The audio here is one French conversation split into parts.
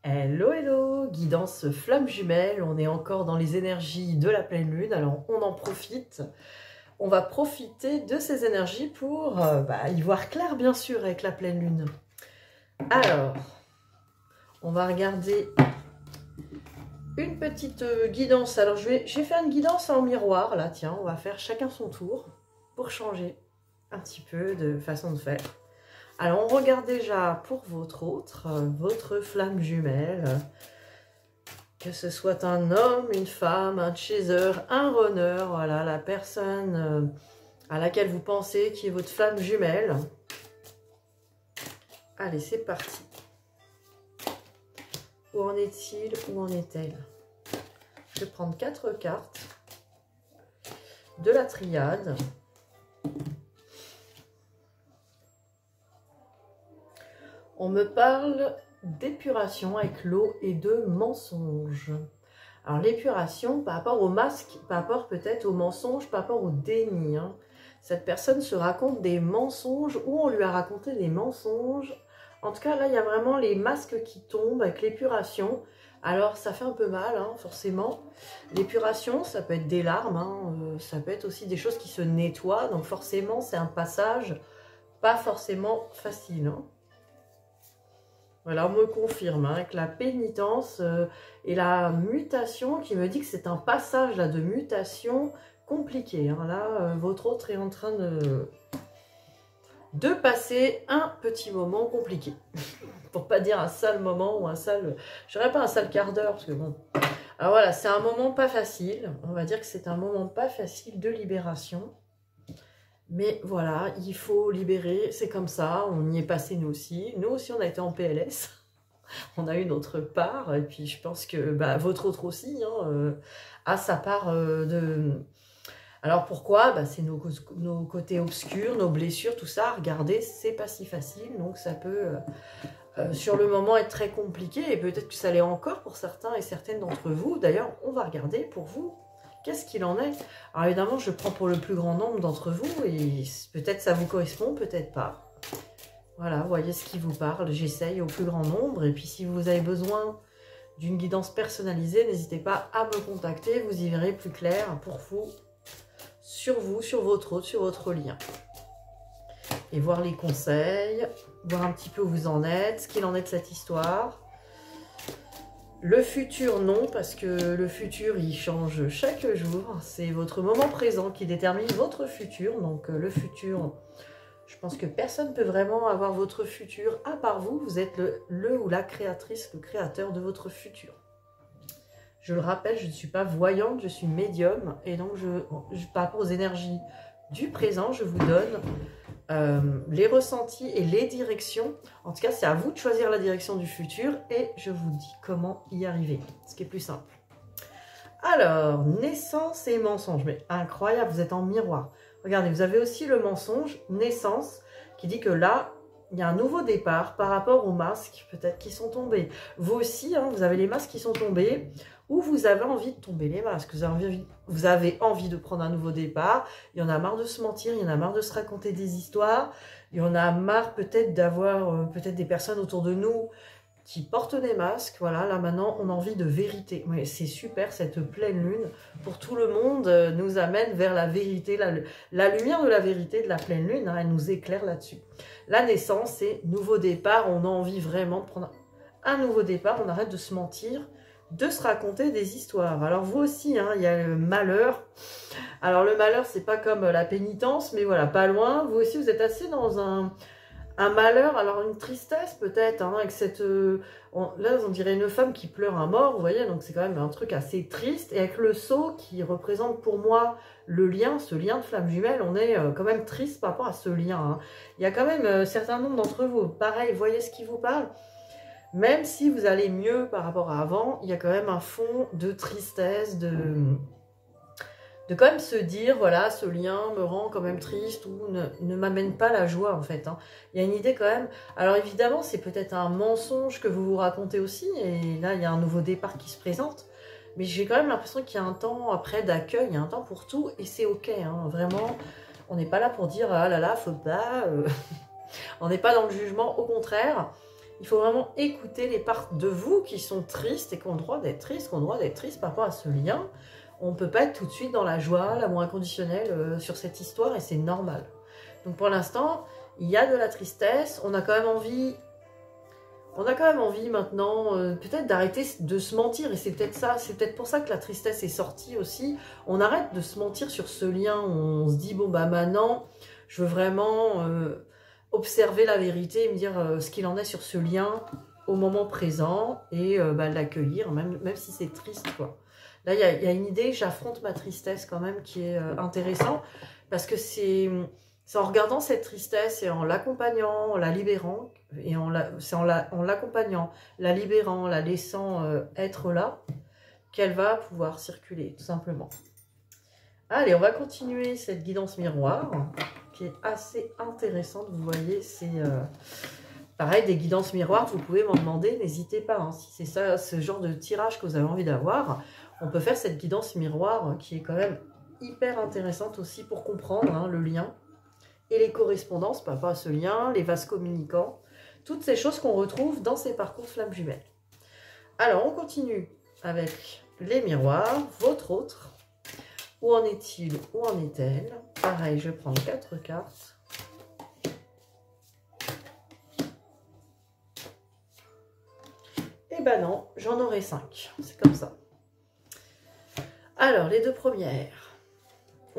Hello, hello, guidance flamme jumelle, on est encore dans les énergies de la pleine lune, alors on en profite. On va profiter de ces énergies pour y voir clair bien sûr avec la pleine lune. Alors, on va regarder une petite guidance. Alors je vais faire une guidance en miroir là, tiens, on va faire chacun son tour pour changer un petit peu de façon de faire. Alors, on regarde déjà pour votre flamme jumelle, que ce soit un homme, une femme, un chaser, un runner, voilà, la personne à laquelle vous pensez qui est votre flamme jumelle. Allez, c'est parti. Où en est-il? Où en est-elle? Je vais prendre 4 cartes de la triade. On me parle d'épuration avec l'eau et de mensonges. Alors l'épuration par rapport au masque, par rapport peut-être au mensonge, par rapport au déni. Hein. Cette personne se raconte des mensonges ou on lui a raconté des mensonges. En tout cas là il y a vraiment les masques qui tombent avec l'épuration. Alors ça fait un peu mal hein, forcément. L'épuration ça peut être des larmes, hein, ça peut être aussi des choses qui se nettoient. Donc forcément c'est un passage pas forcément facile. Hein. Voilà, on me confirme, hein, avec la pénitence et la mutation qui me dit que c'est un passage là, de mutation compliqué. Hein. Là, votre autre est en train de passer un petit moment compliqué. Pour pas dire un sale moment ou un sale... Je dirais pas un sale quart d'heure, parce que bon... Alors voilà, c'est un moment pas facile. On va dire que c'est un moment pas facile de libération. Mais voilà, il faut libérer, c'est comme ça, on y est passé nous aussi. Nous aussi, on a été en PLS, on a eu notre part, et puis je pense que votre autre aussi hein, a sa part de... Alors pourquoi c'est nos côtés obscurs, nos blessures, tout ça, regardez, c'est pas si facile, donc ça peut sur le moment être très compliqué, et peut-être que ça l'est encore pour certains et certaines d'entre vous. D'ailleurs, on va regarder pour vous. Qu'est-ce qu'il en est? Alors évidemment, je prends pour le plus grand nombre d'entre vous et peut-être ça vous correspond, peut-être pas. Voilà, voyez ce qui vous parle. J'essaye au plus grand nombre. Et puis si vous avez besoin d'une guidance personnalisée, n'hésitez pas à me contacter. Vous y verrez plus clair pour vous, sur votre autre, sur votre lien. Et voir les conseils, voir un petit peu où vous en êtes, ce qu'il en est de cette histoire. Le futur, non, parce que le futur, il change chaque jour. C'est votre moment présent qui détermine votre futur. Donc, le futur, je pense que personne ne peut vraiment avoir votre futur à part vous. Vous êtes le ou la créatrice, le créateur de votre futur. Je le rappelle, je ne suis pas voyante, je suis médium. Et donc, par rapport aux énergies du présent, je vous donne les ressentis et les directions. En tout cas, c'est à vous de choisir la direction du futur et je vous dis comment y arriver, ce qui est plus simple. Alors, naissance et mensonge, mais incroyable, vous êtes en miroir. Regardez, vous avez aussi le mensonge, naissance, qui dit que là, il y a un nouveau départ par rapport aux masques, peut-être qui sont tombés. Vous aussi, hein, vous avez les masques qui sont tombés, ou vous avez envie de tomber les masques, vous avez envie de prendre un nouveau départ, il y en a marre de se mentir, il y en a marre de se raconter des histoires, il y en a marre peut-être d'avoir peut-être des personnes autour de nous qui portent des masques. Voilà, là maintenant on a envie de vérité. Ouais, c'est super, cette pleine lune pour tout le monde nous amène vers la vérité, la lumière de la vérité de la pleine lune, hein, elle nous éclaire là-dessus. La naissance, c'est nouveau départ, on a envie vraiment de prendre un nouveau départ, on arrête de se mentir, de se raconter des histoires. Alors vous aussi, hein, il y a le malheur. Alors le malheur, c'est pas comme la pénitence, mais voilà, pas loin. Vous aussi, vous êtes assez dans un malheur, alors une tristesse peut-être, hein, avec cette... là, on dirait une femme qui pleure un mort, vous voyez, donc c'est quand même un truc assez triste. Et avec le sceau qui représente pour moi le lien, ce lien de flamme jumelle, on est quand même triste par rapport à ce lien. Hein. Il y a quand même un certain nombre d'entre vous, pareil, voyez ce qui vous parle. Même si vous allez mieux par rapport à avant, il y a quand même un fond de tristesse, de quand même se dire, voilà, ce lien me rend quand même triste ou ne m'amène pas la joie en fait. Hein. Il y a une idée quand même. Alors évidemment, c'est peut-être un mensonge que vous vous racontez aussi, et là, il y a un nouveau départ qui se présente. Mais j'ai quand même l'impression qu'il y a un temps après d'accueil, il y a un temps pour tout, et c'est ok, hein, vraiment. On n'est pas là pour dire, ah là là, faut pas... On n'est pas dans le jugement, au contraire. Il faut vraiment écouter les parts de vous qui sont tristes et qui ont le droit d'être tristes, qui ont le droit d'être tristes par rapport à ce lien. On ne peut pas être tout de suite dans la joie, l'amour inconditionnel sur cette histoire et c'est normal. Donc pour l'instant, il y a de la tristesse, on a quand même envie maintenant peut-être d'arrêter de se mentir et c'est peut-être ça, c'est peut-être pour ça que la tristesse est sortie aussi. On arrête de se mentir sur ce lien où on se dit bon bah maintenant je veux vraiment observer la vérité et me dire ce qu'il en est sur ce lien au moment présent et l'accueillir même si c'est triste quoi. Là il y a une idée, j'affronte ma tristesse quand même qui est intéressant parce que c'est en regardant cette tristesse et en l'accompagnant, en la libérant, et en l'accompagnant, la libérant, la laissant être là, qu'elle va pouvoir circuler, tout simplement. Allez, on va continuer cette guidance miroir, qui est assez intéressante. Vous voyez, c'est pareil, des guidances miroirs, vous pouvez m'en demander, n'hésitez pas. Hein, si c'est ça, ce genre de tirage que vous avez envie d'avoir, on peut faire cette guidance miroir, qui est quand même hyper intéressante aussi pour comprendre hein, le lien. Et les correspondances par rapport à ce lien, les vases communicants, toutes ces choses qu'on retrouve dans ces parcours flammes jumelles. Alors, on continue avec les miroirs, votre autre. Où en est-il? Où en est-elle? Pareil, je prends 4 cartes. Et ben non, j'en aurai 5. C'est comme ça. Alors, les deux premières.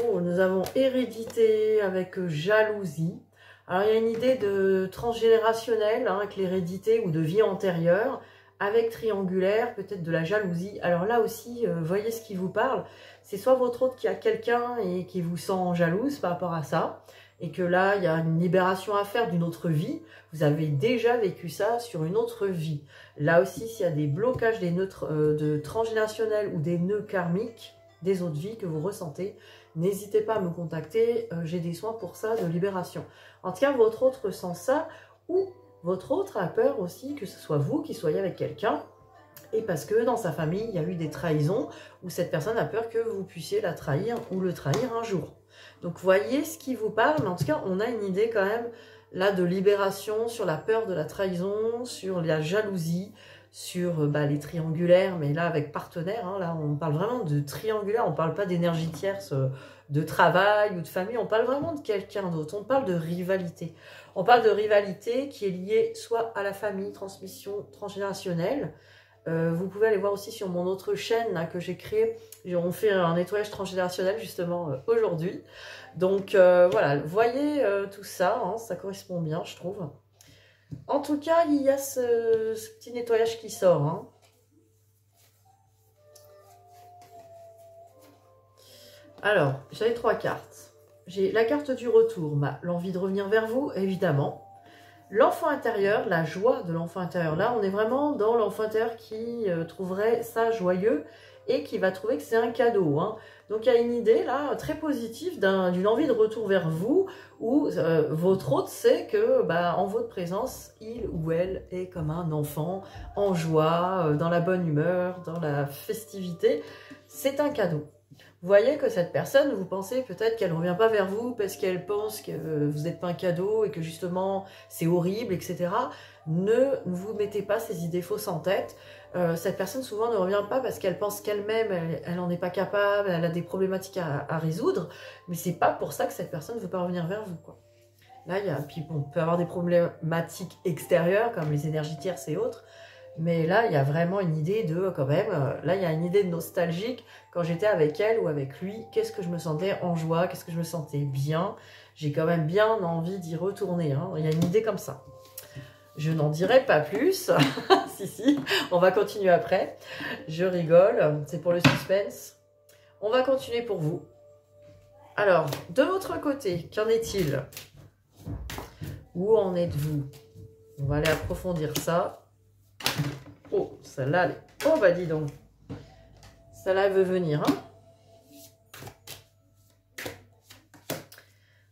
Oh, nous avons hérédité avec jalousie. Alors, il y a une idée de transgénérationnel hein, avec l'hérédité ou de vie antérieure, avec triangulaire, peut-être de la jalousie. Alors là aussi, voyez ce qui vous parle. C'est soit votre autre qui a quelqu'un et qui vous sent jalouse par rapport à ça, et que là, il y a une libération à faire d'une autre vie. Vous avez déjà vécu ça sur une autre vie. Là aussi, s'il y a des blocages des nœuds de transgénérationnel ou des nœuds karmiques des autres vies que vous ressentez, n'hésitez pas à me contacter, j'ai des soins pour ça de libération. En tout cas, votre autre ressent ça, ou votre autre a peur aussi que ce soit vous qui soyez avec quelqu'un, et parce que dans sa famille, il y a eu des trahisons, ou cette personne a peur que vous puissiez la trahir ou le trahir un jour. Donc voyez ce qui vous parle, mais en tout cas, on a une idée quand même là de libération sur la peur de la trahison, sur la jalousie, sur les triangulaires, mais là avec partenaire, hein, là on parle vraiment de triangulaire, on ne parle pas d'énergie tierce, de travail ou de famille, on parle vraiment de quelqu'un d'autre, on parle de rivalité. On parle de rivalité qui est liée soit à la famille, transmission transgénérationnelle. Vous pouvez aller voir aussi sur mon autre chaîne là, que j'ai créée, on fait un nettoyage transgénérationnel justement aujourd'hui. Donc voilà, voyez tout ça, hein, ça correspond bien je trouve. En tout cas, il y a ce petit nettoyage qui sort. Hein. Alors, j'avais 3 cartes. J'ai la carte du retour, l'envie de revenir vers vous, évidemment. L'enfant intérieur, la joie de l'enfant intérieur. Là, on est vraiment dans l'enfant intérieur qui trouverait ça joyeux et qui va trouver que c'est un cadeau. Hein. Donc, il y a une idée là très positive d'une envie de retour vers vous où votre hôte sait que en votre présence, il ou elle est comme un enfant en joie, dans la bonne humeur, dans la festivité. C'est un cadeau. Vous voyez que cette personne, vous pensez peut-être qu'elle ne revient pas vers vous parce qu'elle pense que vous n'êtes pas un cadeau et que justement c'est horrible, etc. Ne vous mettez pas ces idées fausses en tête. Cette personne souvent ne revient pas parce qu'elle pense qu'elle-même, elle n'en est pas capable, elle a des problématiques à résoudre, mais c'est pas pour ça que cette personne ne veut pas revenir vers vous, quoi. Là, puis on peut avoir des problématiques extérieures comme les énergies tierces et autres, mais là, il y a vraiment une idée de, quand même, là, il y a une idée de nostalgique. Quand j'étais avec elle ou avec lui, qu'est-ce que je me sentais en joie, qu'est-ce que je me sentais bien. J'ai quand même bien envie d'y retourner. Hein. Il y a une idée comme ça. Je n'en dirai pas plus. si, on va continuer après. Je rigole, c'est pour le suspense. On va continuer pour vous. Alors, de votre côté, qu'en est-il? Où en êtes-vous? On va aller approfondir ça. Oh, celle-là, elle est... Oh, bah dis donc. Celle-là, elle veut venir. Hein,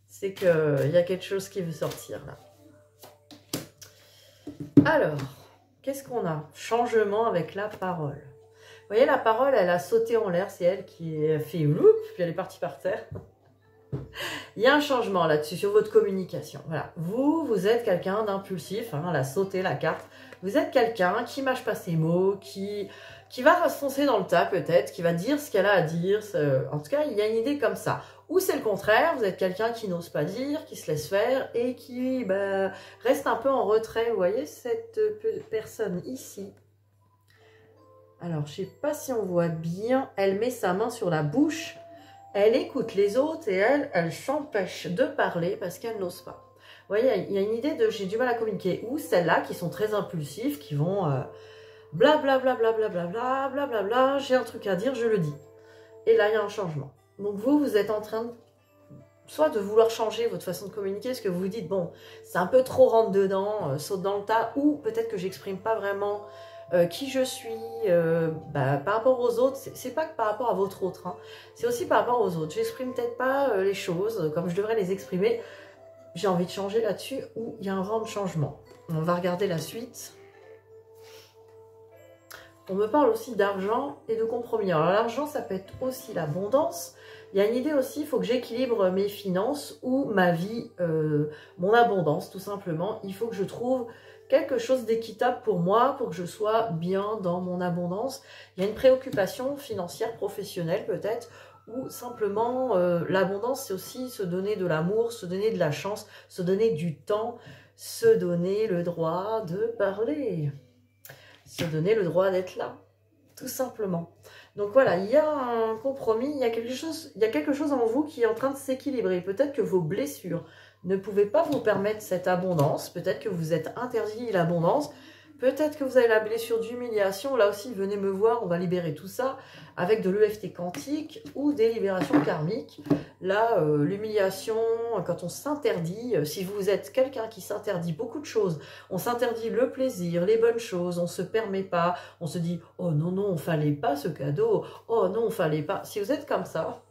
c'est qu'il y a quelque chose qui veut sortir, là. Alors, qu'est-ce qu'on a? Changement avec la parole. Vous voyez, la parole, elle a sauté en l'air. C'est elle qui a fait loup, puis elle est partie par terre. Il y a un changement là-dessus, sur votre communication. Voilà. Vous êtes quelqu'un d'impulsif, hein, la sauter la carte. Vous êtes quelqu'un qui mâche pas ses mots, qui va foncer dans le tas peut-être, qui va dire ce qu'elle a à dire. En tout cas, il y a une idée comme ça. Ou c'est le contraire, vous êtes quelqu'un qui n'ose pas dire, qui se laisse faire et qui reste un peu en retrait. Vous voyez cette personne ici. Alors, je ne sais pas si on voit bien, elle met sa main sur la bouche. Elle écoute les autres et elle s'empêche de parler parce qu'elle n'ose pas. Vous voyez, il y a une idée de j'ai du mal à communiquer. Ou celles-là qui sont très impulsives, qui vont blablabla, blablabla, blablabla, j'ai un truc à dire, je le dis. Et là, il y a un changement. Donc vous êtes en train soit de vouloir changer votre façon de communiquer, parce que vous vous dites, bon, c'est un peu trop rentre dedans, saute dans le tas, ou peut-être que j'exprime pas vraiment qui je suis par rapport aux autres. C'est pas que par rapport à votre autre, hein. C'est aussi par rapport aux autres. J'exprime peut-être pas les choses comme je devrais les exprimer. J'ai envie de changer là-dessus, ou il y a un vent de changement. On va regarder la suite. On me parle aussi d'argent et de compromis. Alors l'argent, ça peut être aussi l'abondance. Il y a une idée aussi, il faut que j'équilibre mes finances ou ma vie, mon abondance tout simplement. Il faut que je trouve quelque chose d'équitable pour moi, pour que je sois bien dans mon abondance. Il y a une préoccupation financière, professionnelle peut-être, ou simplement l'abondance, c'est aussi se donner de l'amour, se donner de la chance, se donner du temps, se donner le droit de parler. Se donner le droit d'être là, tout simplement. Donc voilà, il y a un compromis, il y a quelque chose en vous qui est en train de s'équilibrer. Peut-être que vos blessures ne pouvaient pas vous permettre cette abondance, peut-être que vous êtes interdit l'abondance, peut-être que vous avez la blessure d'humiliation. Là aussi, venez me voir, on va libérer tout ça avec de l'EFT quantique ou des libérations karmiques. Là, l'humiliation, quand on s'interdit, si vous êtes quelqu'un qui s'interdit beaucoup de choses, on s'interdit le plaisir, les bonnes choses, on ne se permet pas, on se dit « Oh non, non, fallait pas ce cadeau, oh non, fallait pas ». Si vous êtes comme ça,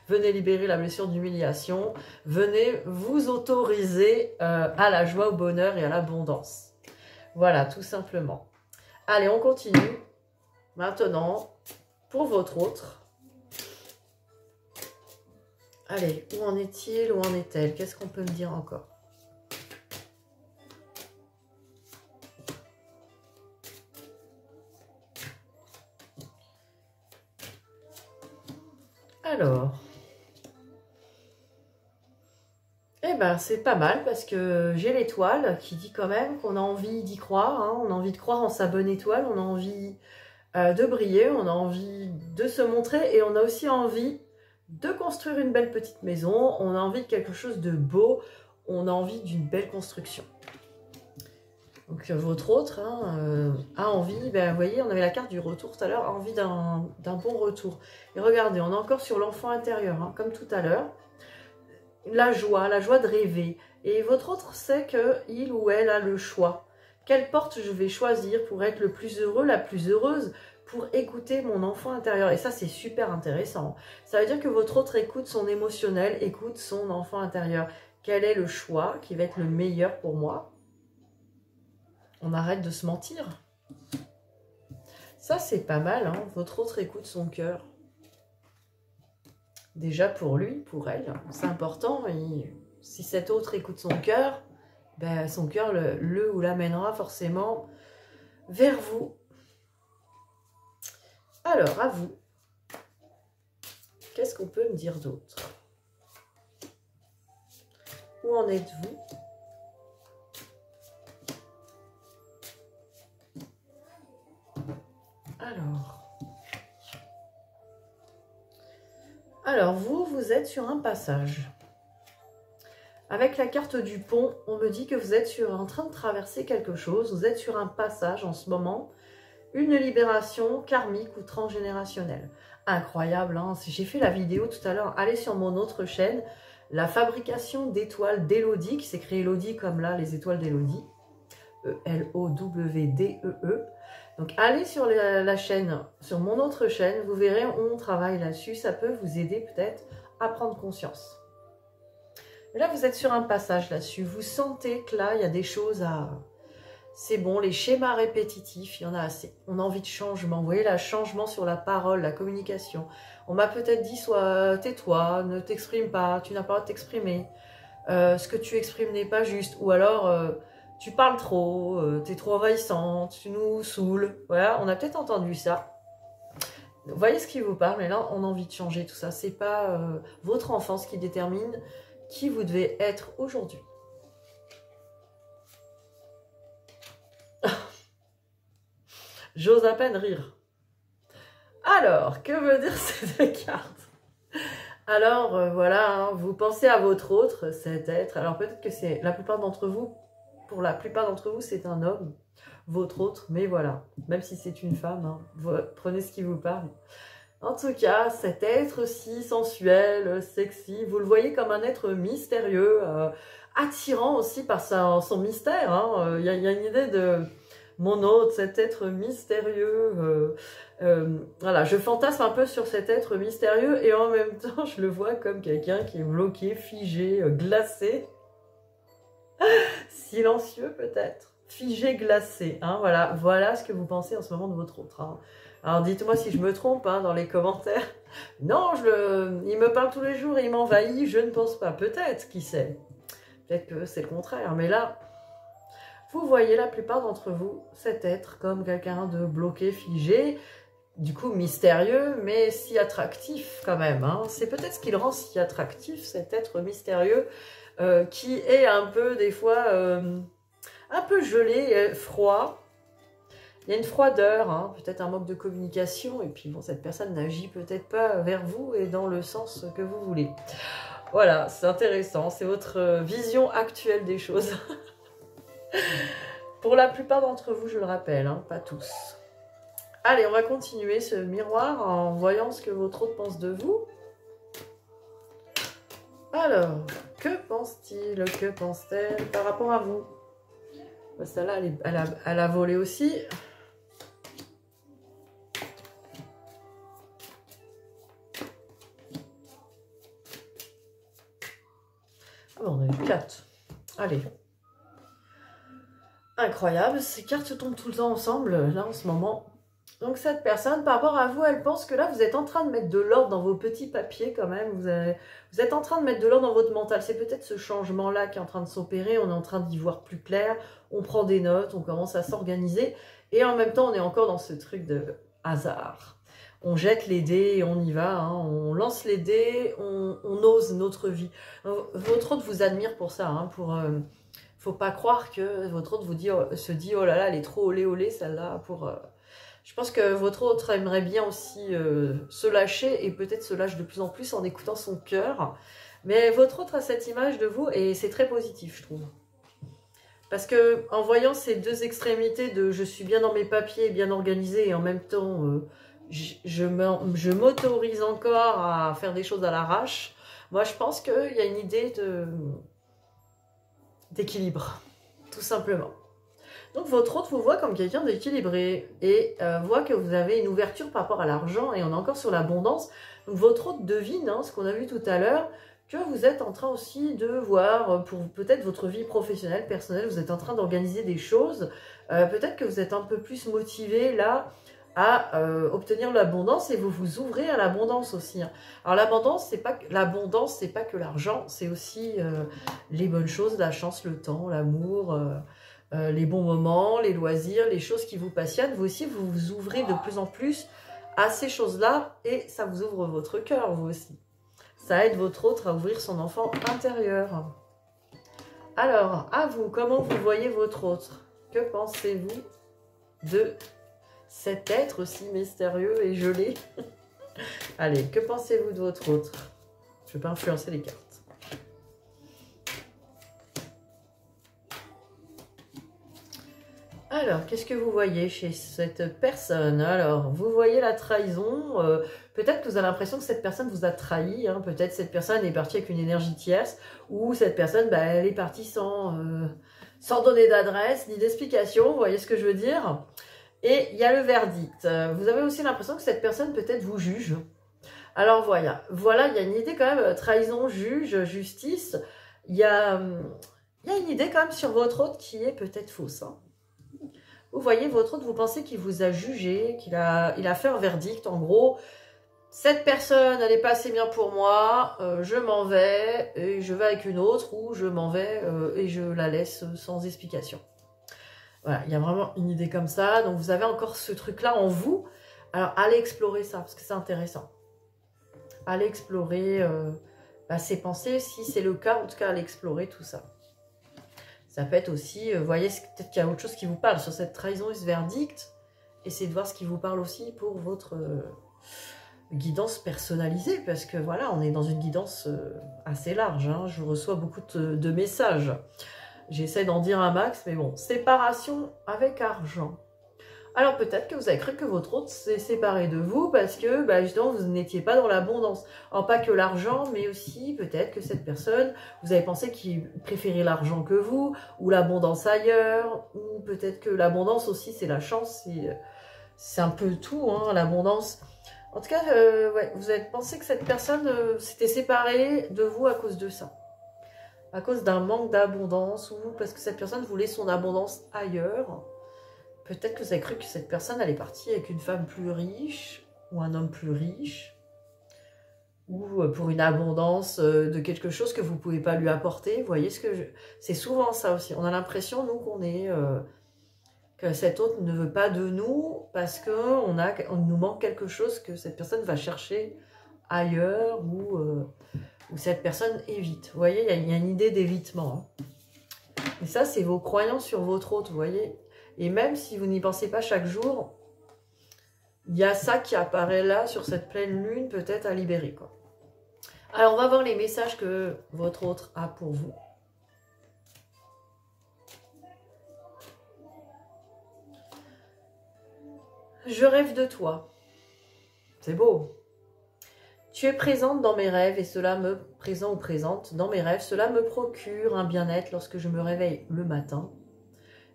venez libérer la blessure d'humiliation, venez vous autoriser à la joie, au bonheur et à l'abondance. Voilà, tout simplement. Allez, on continue. Maintenant, pour votre autre. Allez, où en est-il, où en est-elle? Qu'est-ce qu'on peut me dire encore? Alors, eh ben c'est pas mal parce que j'ai l'étoile qui dit quand même qu'on a envie d'y croire, hein, on a envie de croire en sa bonne étoile, on a envie de briller, on a envie de se montrer et on a aussi envie de construire une belle petite maison, on a envie de quelque chose de beau, on a envie d'une belle construction. Donc votre autre a envie, vous voyez, on avait la carte du retour tout à l'heure, a envie d'un bon retour. Et regardez, on est encore sur l'enfant intérieur, hein, comme tout à l'heure. La joie de rêver. Et votre autre sait qu'il ou elle a le choix. Quelle porte je vais choisir pour être le plus heureux, la plus heureuse, pour écouter mon enfant intérieur. Et ça, c'est super intéressant. Ça veut dire que votre autre écoute son émotionnel, écoute son enfant intérieur. Quel est le choix qui va être le meilleur pour moi? On arrête de se mentir. Ça, c'est pas mal, hein. Votre autre écoute son cœur. Déjà pour lui, pour elle, c'est important. Et si cet autre écoute son cœur le ou l'amènera forcément vers vous. Alors, à vous, qu'est-ce qu'on peut me dire d'autre? Où en êtes-vous? Alors, vous êtes sur un passage. Avec la carte du pont, on me dit que vous êtes en train de traverser quelque chose. Vous êtes sur un passage en ce moment. Une libération karmique ou transgénérationnelle. Incroyable, hein? J'ai fait la vidéo tout à l'heure. Allez sur mon autre chaîne. La fabrication d'étoiles d'Élodie, qui s'écrit Élodie comme là, les étoiles d'Élodie. E-L-O-W-D-E-E. Donc, allez sur la chaîne, sur mon autre chaîne, vous verrez, on travaille là-dessus. Ça peut vous aider peut-être à prendre conscience. Mais là, vous êtes sur un passage là-dessus. Vous sentez que là, il y a des choses à C'est bon, les schémas répétitifs, il y en a assez. On a envie de changement. Vous voyez, là, changement sur la parole, la communication. On m'a peut-être dit, soit tais-toi, ne t'exprime pas, tu n'as pas le droit de t'exprimer. Ce que tu exprimes n'est pas juste. Ou alors, tu parles trop, t'es trop envahissante, tu nous saoules. Voilà, on a peut-être entendu ça. Vous voyez ce qui vous parle, mais là, on a envie de changer tout ça. C'est pas votre enfance qui détermine qui vous devez être aujourd'hui. J'ose à peine rire. Alors, que veut dire ces deux cartes? Alors, voilà, hein, vous pensez à votre autre, cet être. Alors, peut-être que c'est la plupart d'entre vous, pour la plupart d'entre vous, c'est un homme, votre autre, mais voilà. Même si c'est une femme, hein, prenez ce qui vous parle. En tout cas, cet être si sensuel, sexy, vous le voyez comme un être mystérieux, attirant aussi par son mystère. Hein. Y a une idée de mon autre, cet être mystérieux. Voilà, je fantasme un peu sur cet être mystérieux et en même temps, je le vois comme quelqu'un qui est bloqué, figé, glacé. Silencieux peut-être. Figé, glacé. Hein, voilà ce que vous pensez en ce moment de votre autre. Hein. Alors dites-moi si je me trompe hein, dans les commentaires. Non, il me parle tous les jours et il m'envahit, je ne pense pas. Peut-être, qui sait. Peut-être que c'est le contraire. Mais là, vous voyez la plupart d'entre vous, cet être comme quelqu'un de bloqué, figé, du coup mystérieux, mais si attractif quand même. Hein. C'est peut-être ce qui le rend si attractif, cet être mystérieux, qui est un peu des fois un peu gelé, froid. Il y a une froideur, hein, peut-être un manque de communication, et puis bon, cette personne n'agit peut-être pas vers vous et dans le sens que vous voulez. Voilà, c'est intéressant, c'est votre vision actuelle des choses. Pour la plupart d'entre vous, je le rappelle, hein, pas tous. Allez, on va continuer ce miroir en voyant ce que votre autre pense de vous. Alors, que pense-t-il, que pense-t-elle par rapport à vous? Celle-là, elle a volé aussi. Ah bon, on a eu 4. Allez. Incroyable, ces cartes tombent tout le temps ensemble, là, en ce moment. Donc, cette personne, par rapport à vous, elle pense que là, vous êtes en train de mettre de l'ordre dans vos petits papiers, quand même. Vous êtes en train de mettre de l'ordre dans votre mental. C'est peut-être ce changement-là qui est en train de s'opérer. On est en train d'y voir plus clair. On prend des notes, on commence à s'organiser. Et en même temps, on est encore dans ce truc de hasard. On jette les dés et on y va. Hein. On lance les dés, on ose notre vie. Votre autre vous admire pour ça. Hein, faut pas croire que votre autre se dit « Oh là là, elle est trop olé celle-là. » Je pense que votre autre aimerait bien aussi se lâcher et peut-être se lâche de plus en plus en écoutant son cœur. Mais votre autre a cette image de vous et c'est très positif, je trouve. Parce que en voyant ces deux extrémités de je suis bien dans mes papiers, bien organisé et en même temps je m'autorise encore à faire des choses à l'arrache, moi je pense qu'il y a une idée d'équilibre, tout simplement. Donc votre autre vous voit comme quelqu'un d'équilibré et voit que vous avez une ouverture par rapport à l'argent et on est encore sur l'abondance. Donc votre autre devine, hein, ce qu'on a vu tout à l'heure, que vous êtes en train aussi de voir pour peut-être votre vie professionnelle, personnelle, vous êtes en train d'organiser des choses. Peut-être que vous êtes un peu plus motivé là à obtenir l'abondance et vous vous ouvrez à l'abondance aussi. Hein. Alors l'abondance, c'est pas que l'argent, c'est aussi les bonnes choses, la chance, le temps, l'amour... les bons moments, les loisirs, les choses qui vous passionnent. Vous aussi, vous vous ouvrez de plus en plus à ces choses-là et ça vous ouvre votre cœur, vous aussi. Ça aide votre autre à ouvrir son enfant intérieur. Alors, à vous, comment vous voyez votre autre? Que pensez-vous de cet être si mystérieux et gelé? Allez, que pensez-vous de votre autre? Je ne vais pas influencer les cartes. Alors, qu'est-ce que vous voyez chez cette personne? Alors, vous voyez la trahison. Peut-être que vous avez l'impression que cette personne vous a trahi. Hein, peut-être cette personne est partie avec une énergie tierce. Ou cette personne, bah, elle est partie sans donner d'adresse ni d'explication. Vous voyez ce que je veux dire? Et il y a le verdict. Vous avez aussi l'impression que cette personne peut-être vous juge. Alors, voilà, il y a une idée quand même. Trahison, juge, justice. Il y a une idée quand même sur votre autre qui est peut-être fausse. Hein. Vous voyez, votre autre, vous pensez qu'il vous a jugé, il a fait un verdict. En gros, cette personne, elle n'est pas assez bien pour moi, je m'en vais et je vais avec une autre, ou je m'en vais et je la laisse sans explication. Voilà, il y a vraiment une idée comme ça. Donc, vous avez encore ce truc-là en vous. Alors, allez explorer ça, parce que c'est intéressant. Allez explorer ces pensées, si c'est le cas, en tout cas, allez explorer tout ça. Ça peut être aussi, vous voyez, peut-être qu'il y a autre chose qui vous parle sur cette trahison et ce verdict. Essayez de voir ce qui vous parle aussi pour votre guidance personnalisée, parce que voilà, on est dans une guidance assez large. Hein. Je reçois beaucoup de messages. J'essaie d'en dire un max, mais bon, séparation avec argent. Alors peut-être que vous avez cru que votre autre s'est séparé de vous parce que justement vous n'étiez pas dans l'abondance. Alors pas que l'argent, mais aussi peut-être que cette personne, vous avez pensé qu'il préférait l'argent que vous, ou l'abondance ailleurs, ou peut-être que l'abondance aussi c'est la chance, c'est un peu tout, hein, l'abondance. En tout cas, ouais, vous avez pensé que cette personne s'était séparée de vous à cause de ça. À cause d'un manque d'abondance, ou parce que cette personne voulait son abondance ailleurs. Peut-être que vous avez cru que cette personne elle est partie avec une femme plus riche ou un homme plus riche, ou pour une abondance de quelque chose que vous ne pouvez pas lui apporter. Vous voyez ce que c'est souvent ça aussi. On a l'impression, nous, qu'on est que cet autre ne veut pas de nous parce qu'on nous manque quelque chose que cette personne va chercher ailleurs, ou cette personne évite. Vous voyez, il y a une idée d'évitement. Hein. Et ça, c'est vos croyances sur votre autre, vous voyez. Et même si vous n'y pensez pas chaque jour, il y a ça qui apparaît là, sur cette pleine lune, peut-être à libérer, quoi. Alors, on va voir les messages que votre autre a pour vous. Je rêve de toi. C'est beau. Tu es présente dans mes rêves et présent ou présente dans mes rêves, cela me procure un bien-être lorsque je me réveille le matin.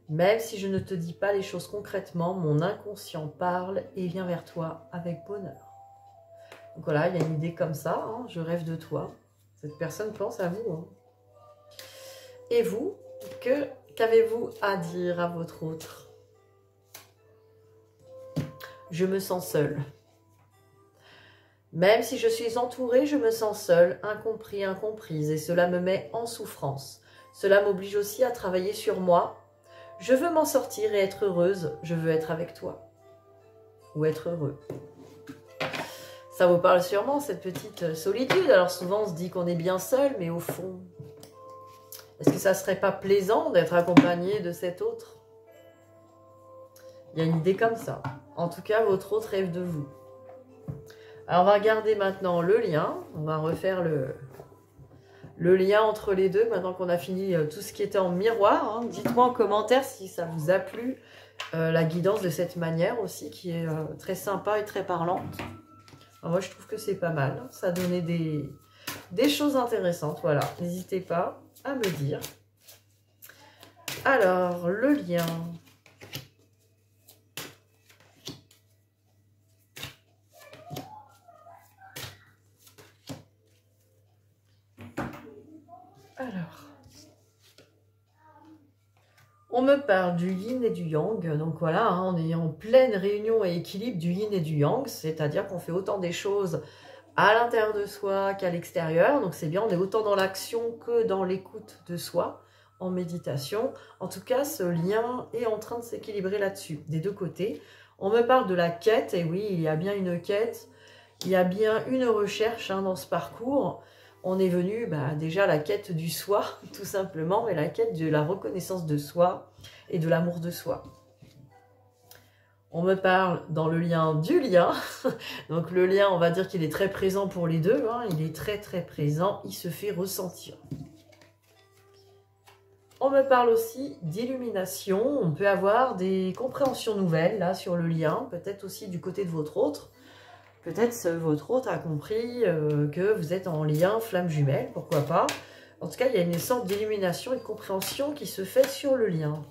Même si je ne te dis pas les choses concrètement, mon inconscient parle et vient vers toi avec bonheur. Donc voilà, il y a une idée comme ça, hein, je rêve de toi. Cette personne pense à vous. Hein. Et vous, qu'avez-vous à dire à votre autre? Je me sens seule. Même si je suis entourée, je me sens seule, incompris, incomprise, et cela me met en souffrance. Cela m'oblige aussi à travailler sur moi. Je veux m'en sortir et être heureuse. Je veux être avec toi. Ou être heureux. Ça vous parle sûrement, cette petite solitude. Alors souvent, on se dit qu'on est bien seul, mais au fond, est-ce que ça serait pas plaisant d'être accompagné de cet autre? Il y a une idée comme ça. En tout cas, votre autre rêve de vous. Alors, on va regarder maintenant le lien. On va refaire le lien entre les deux, maintenant qu'on a fini tout ce qui était en miroir. Hein. Dites-moi en commentaire si ça vous a plu, la guidance de cette manière aussi, qui est très sympa et très parlante. Alors, moi, je trouve que c'est pas mal. Ça a donné des choses intéressantes. Voilà, n'hésitez pas à me dire. Alors, le lien... Alors, on me parle du yin et du yang, donc voilà, hein, on est en pleine réunion et équilibre du yin et du yang, c'est-à-dire qu'on fait autant des choses à l'intérieur de soi qu'à l'extérieur, donc c'est bien, on est autant dans l'action que dans l'écoute de soi, en méditation. En tout cas, ce lien est en train de s'équilibrer là-dessus, des deux côtés. On me parle de la quête, et oui, il y a bien une quête, il y a bien une recherche hein, dans ce parcours. On est venu déjà à la quête du soi, tout simplement, mais la quête de la reconnaissance de soi et de l'amour de soi. On me parle dans le lien du lien. Donc le lien, on va dire qu'il est très présent pour les deux. Hein, il est très très présent, il se fait ressentir. On me parle aussi d'illumination. On peut avoir des compréhensions nouvelles là sur le lien, peut-être aussi du côté de votre autre. Peut-être votre autre a compris que vous êtes en lien flamme jumelle, pourquoi pas. En tout cas, il y a une sorte d'illumination et de compréhension qui se fait sur le lien.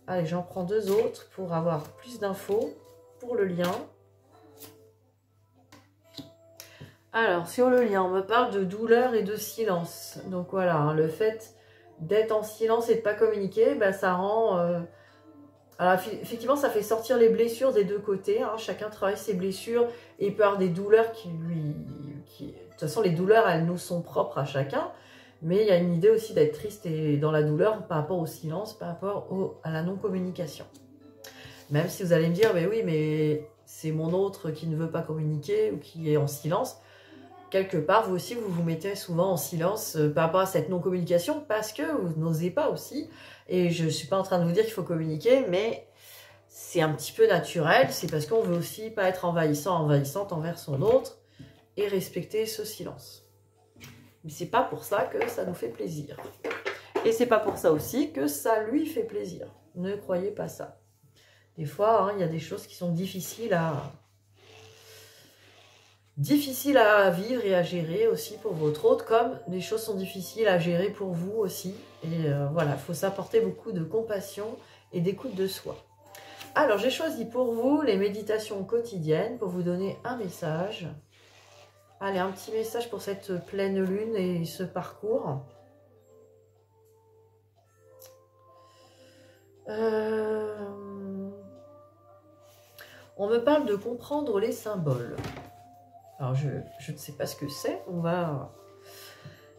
Allez, j'en prends deux autres pour avoir plus d'infos pour le lien. Alors, sur le lien, on me parle de douleur et de silence. Donc voilà, hein, le fait d'être en silence et de ne pas communiquer, ça rend Alors effectivement, ça fait sortir les blessures des deux côtés. Hein. Chacun travaille ses blessures et il peut avoir des douleurs de toute façon, les douleurs, elles nous sont propres à chacun. Mais il y a une idée aussi d'être triste et dans la douleur par rapport au silence, par rapport à la non-communication. Même si vous allez me dire, mais oui, mais c'est mon autre qui ne veut pas communiquer ou qui est en silence. Quelque part, vous aussi, vous vous mettez souvent en silence par rapport à cette non-communication parce que vous n'osez pas aussi. Et je ne suis pas en train de vous dire qu'il faut communiquer, mais c'est un petit peu naturel. C'est parce qu'on veut aussi pas être envahissante envers son autre et respecter ce silence. Mais c'est pas pour ça que ça nous fait plaisir. Et c'est pas pour ça aussi que ça lui fait plaisir. Ne croyez pas ça. Des fois, hein, il y a des choses qui sont difficiles à vivre et à gérer aussi pour votre autre, comme des choses sont difficiles à gérer pour vous aussi. Et voilà, il faut s'apporter beaucoup de compassion et d'écoute de soi. Alors, j'ai choisi pour vous les méditations quotidiennes pour vous donner un message. Allez, un petit message pour cette pleine lune et ce parcours. On me parle de comprendre les symboles. Alors, je ne sais pas ce que c'est.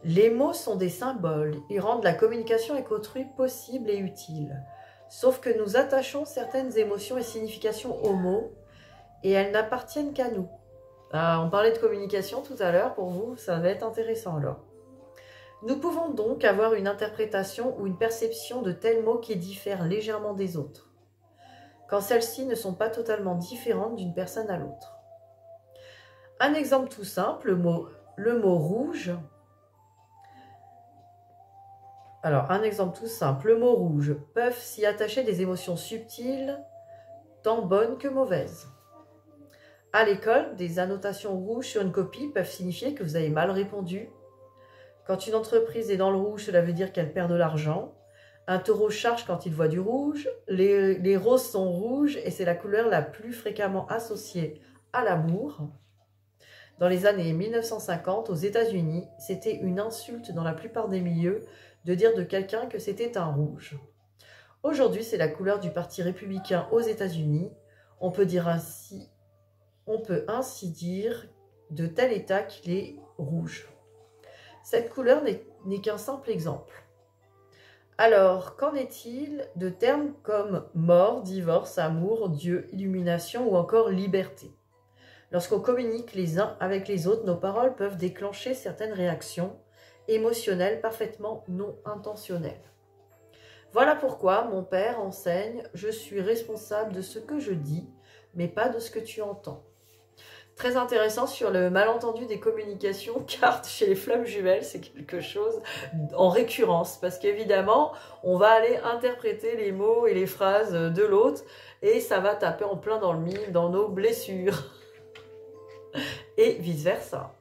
Les mots sont des symboles. Ils rendent la communication avec autrui possible et utile. Sauf que nous attachons certaines émotions et significations aux mots et elles n'appartiennent qu'à nous. On parlait de communication tout à l'heure. Pour vous, ça va être intéressant alors. Nous pouvons donc avoir une interprétation ou une perception de tels mots qui diffèrent légèrement des autres, quand celles-ci ne sont pas totalement différentes d'une personne à l'autre. Un exemple tout simple, le mot rouge. Alors, un exemple tout simple, le mot rouge. Peuvent s'y attacher des émotions subtiles, tant bonnes que mauvaises. À l'école, des annotations rouges sur une copie peuvent signifier que vous avez mal répondu. Quand une entreprise est dans le rouge, cela veut dire qu'elle perd de l'argent. Un taureau charge quand il voit du rouge. Les roses sont rouges et c'est la couleur la plus fréquemment associée à l'amour. Dans les années 1950, aux États-Unis, c'était une insulte dans la plupart des milieux de dire de quelqu'un que c'était un rouge. Aujourd'hui, c'est la couleur du Parti républicain aux États-Unis. On peut ainsi dire de tel État qu'il est rouge. Cette couleur n'est qu'un simple exemple. Alors, qu'en est-il de termes comme mort, divorce, amour, Dieu, illumination ou encore liberté? Lorsqu'on communique les uns avec les autres, nos paroles peuvent déclencher certaines réactions émotionnelles parfaitement non intentionnelles. Voilà pourquoi mon père enseigne « Je suis responsable de ce que je dis, mais pas de ce que tu entends ». Très intéressant sur le malentendu des communications, car chez les flammes jumelles, c'est quelque chose en récurrence. Parce qu'évidemment, on va aller interpréter les mots et les phrases de l'autre, et ça va taper en plein dans le mille, dans nos blessures. Et vice-versa.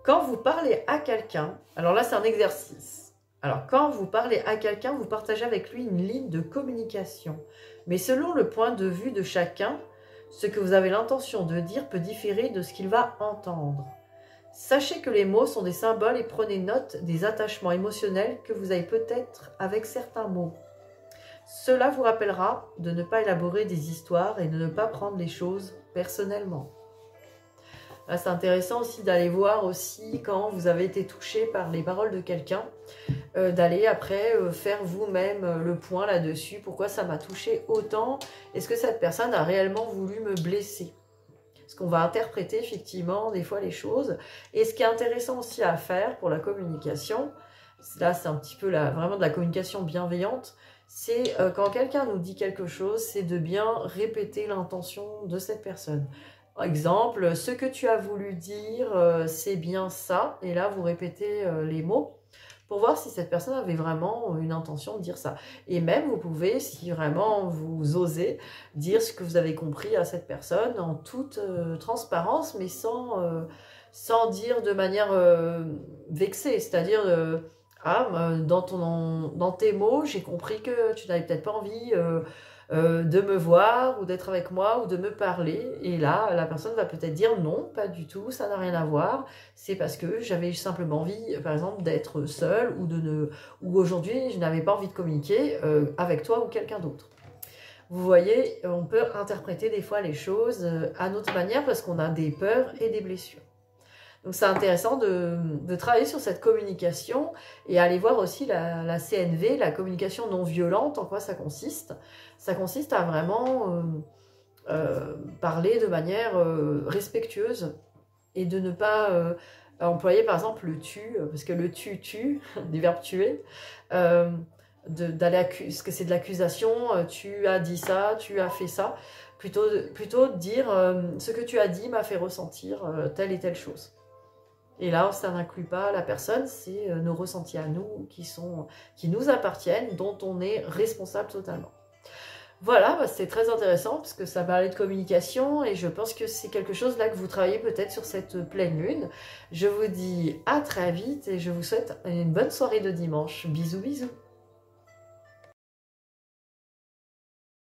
Quand vous parlez à quelqu'un, alors là c'est un exercice. Alors quand vous parlez à quelqu'un, vous partagez avec lui une ligne de communication. Mais selon le point de vue de chacun, ce que vous avez l'intention de dire peut différer de ce qu'il va entendre. Sachez que les mots sont des symboles et prenez note des attachements émotionnels que vous avez peut-être avec certains mots. Cela vous rappellera de ne pas élaborer des histoires et de ne pas prendre les choses personnellement. C'est intéressant aussi d'aller voir aussi quand vous avez été touché par les paroles de quelqu'un, d'aller après faire vous-même le point là-dessus. Pourquoi ça m'a touché autant? Est-ce que cette personne a réellement voulu me blesser? Parce qu'on va interpréter effectivement des fois les choses. Et ce qui est intéressant aussi à faire pour la communication, là c'est un petit peu vraiment de la communication bienveillante, c'est quand quelqu'un nous dit quelque chose, c'est de bien répéter l'intention de cette personne. Par exemple, ce que tu as voulu dire, c'est bien ça. Et là, vous répétez les mots pour voir si cette personne avait vraiment une intention de dire ça. Et même, vous pouvez, si vraiment vous osez, dire ce que vous avez compris à cette personne en toute transparence, mais sans dire de manière vexée. C'est-à-dire, dans tes mots, j'ai compris que tu n'avais peut-être pas envie de me voir ou d'être avec moi ou de me parler. Et là, la personne va peut-être dire non, pas du tout, ça n'a rien à voir. C'est parce que j'avais simplement envie, par exemple, d'être seule ou aujourd'hui, je n'avais pas envie de communiquer avec toi ou quelqu'un d'autre. Vous voyez, on peut interpréter des fois les choses à notre manière parce qu'on a des peurs et des blessures. Donc c'est intéressant de travailler sur cette communication et aller voir aussi la CNV, la communication non violente, en quoi ça consiste. Ça consiste à vraiment parler de manière respectueuse et de ne pas employer par exemple le tu, parce que le tu, du verbe tuer, parce que c'est de l'accusation, tu as dit ça, tu as fait ça, plutôt dire ce que tu as dit m'a fait ressentir telle et telle chose. Et là, ça n'inclut pas la personne, c'est nos ressentis à nous qui nous appartiennent, dont on est responsable totalement. Voilà, bah, c'est très intéressant parce que ça parlait de communication et je pense que c'est quelque chose là que vous travaillez peut-être sur cette pleine lune. Je vous dis à très vite et je vous souhaite une bonne soirée de dimanche. Bisous, bisous.